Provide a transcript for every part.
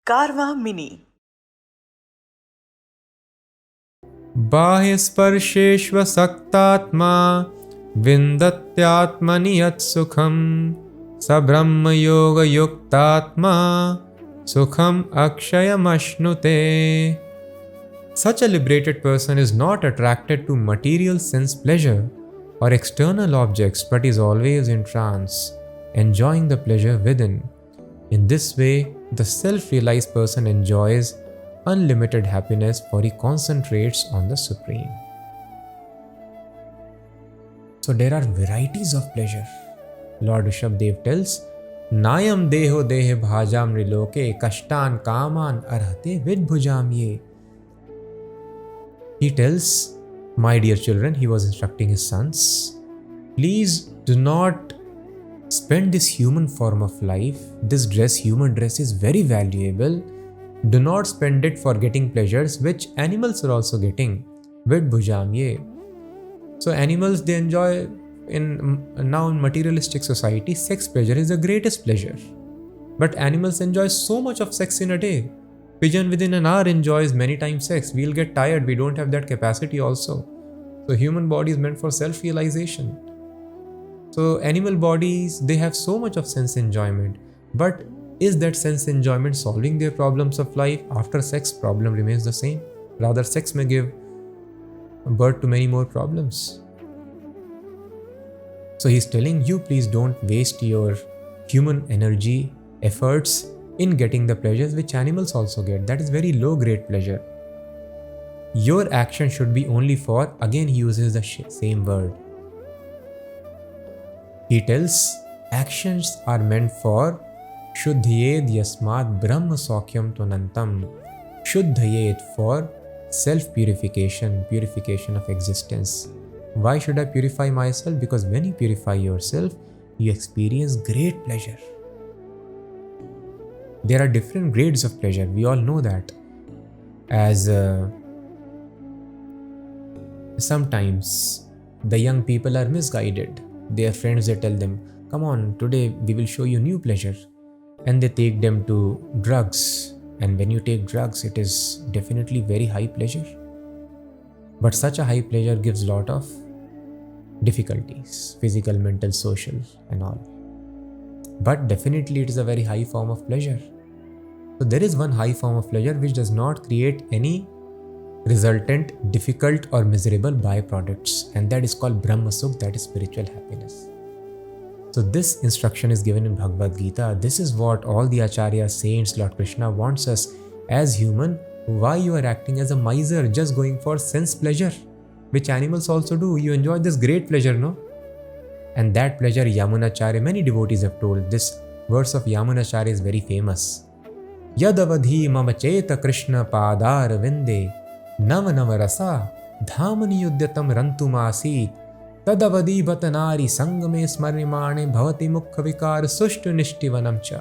Karma Mini. बाह्यस्पर्शेष्व सक्तात्मा विन्दत्यात्मनि यत्सुखं स ब्रह्मयोगयुक्तात्मा sukham akshayamashnuते. Such a liberated person is not attracted to material sense pleasure or external objects, but is always in trance, enjoying the pleasure within. In this way, the self-realized person enjoys unlimited happiness, for he concentrates on the Supreme. So there are varieties of pleasure. Lord Rishabhdev tells, Nayam deho dehe bhajam niloke kashtan kaman arhate vidbhujam ye. He tells, my dear children, he was instructing his sons, please do not spend this human form of life. This dress, human dress, is very valuable. Do not spend it for getting pleasures which animals are also getting. Vidbhujam ye. So animals, they enjoy now in materialistic society, sex pleasure is the greatest pleasure. But animals enjoy so much of sex in a day. Pigeon within an hour enjoys many times sex. We'll get tired. We don't have that capacity also. So human body is meant for self-realization. So animal bodies, they have so much of sense enjoyment. But is that sense enjoyment solving their problems of life? After sex, problem remains the same. Rather, sex may give birth to many more problems. So he's telling you, please don't waste your human energy, efforts in getting the pleasures which animals also get. That is very low grade pleasure. Your action should be only for, again he uses the same word. He tells, actions are meant for Shuddhyed yasmat brahma saukyam tunantam. Shuddhyed, for self-purification, purification of existence. Why should I purify myself? Because when you purify yourself, you experience great pleasure. There are different grades of pleasure. We all know that. As sometimes the young people are misguided. Their friends, they tell them, come on, today we will show you new pleasure. And they take them to drugs. And when you take drugs, it is definitely very high pleasure. But such a high pleasure gives lot of difficulties, physical, mental, social and all. But definitely it is a very high form of pleasure. So there is one high form of pleasure which does not create any resultant, difficult or miserable byproducts. And that is called Brahma Sukh, that is spiritual happiness. So this instruction is given in Bhagavad Gita. This is what all the Acharyas, saints, Lord Krishna wants us as human. Why you are acting as a miser, just going for sense pleasure, which animals also do. You enjoy this great pleasure, no? And that pleasure Yamunacharya, many devotees have told. This verse of Yamunacharya is very famous. Yadavadhi mamacheta Krishna padar vinde nava nava rasa dhamani yudyatam rantumasit tadavadi batanari sangame smarimane bhavati mukha vikar sushtu nishtivanam cha.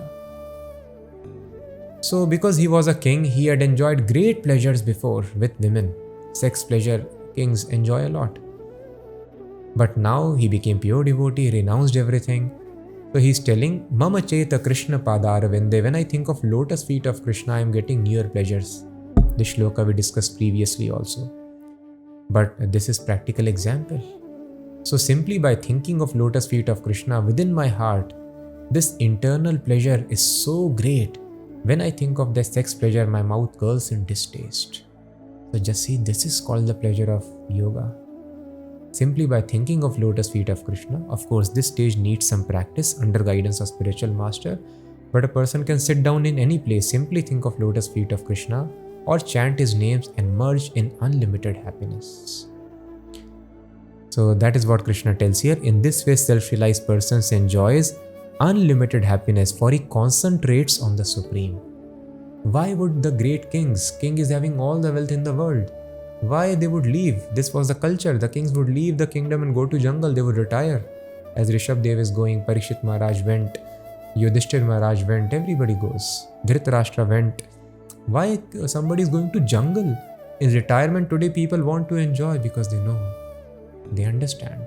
So because he was a king, he had enjoyed great pleasures before with women. Sex pleasure, kings enjoy a lot. But now he became pure devotee, renounced everything. So he's telling, Mama Cheta Krishna Padaravinde. When I think of lotus feet of Krishna, I am getting near pleasures. This shloka we discussed previously also. But this is practical example. So simply by thinking of lotus feet of Krishna within my heart, this internal pleasure is so great. When I think of the sex pleasure, my mouth curls in distaste. So just see, this is called the pleasure of yoga. Simply by thinking of lotus feet of Krishna. Of course, this stage needs some practice under guidance of spiritual master. But a person can sit down in any place, simply think of lotus feet of Krishna or chant his names and merge in unlimited happiness. So that is what Krishna tells here. In this way, self-realized person enjoys unlimited happiness, for he concentrates on the Supreme. Why would the great kings, king is having all the wealth in the world, why they would leave? This was the culture. The kings would leave the kingdom and go to jungle. They would retire. As Rishabhdev is going, Parikshit Maharaj went, Yudhishthir Maharaj went, everybody goes. Dhritarashtra went. Why somebody is going to jungle? In retirement today, people want to enjoy because they know, they understand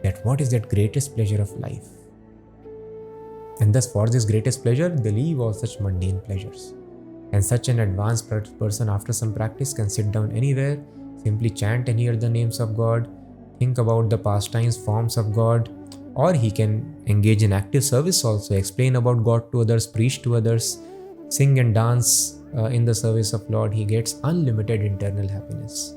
that what is that greatest pleasure of life. And thus for this greatest pleasure, they leave all such mundane pleasures. And such an advanced person, after some practice, can sit down anywhere, simply chant and hear the names of God, think about the pastimes, forms of God, or he can engage in active service also, explain about God to others, preach to others, sing and dance in the service of Lord. He gets unlimited internal happiness.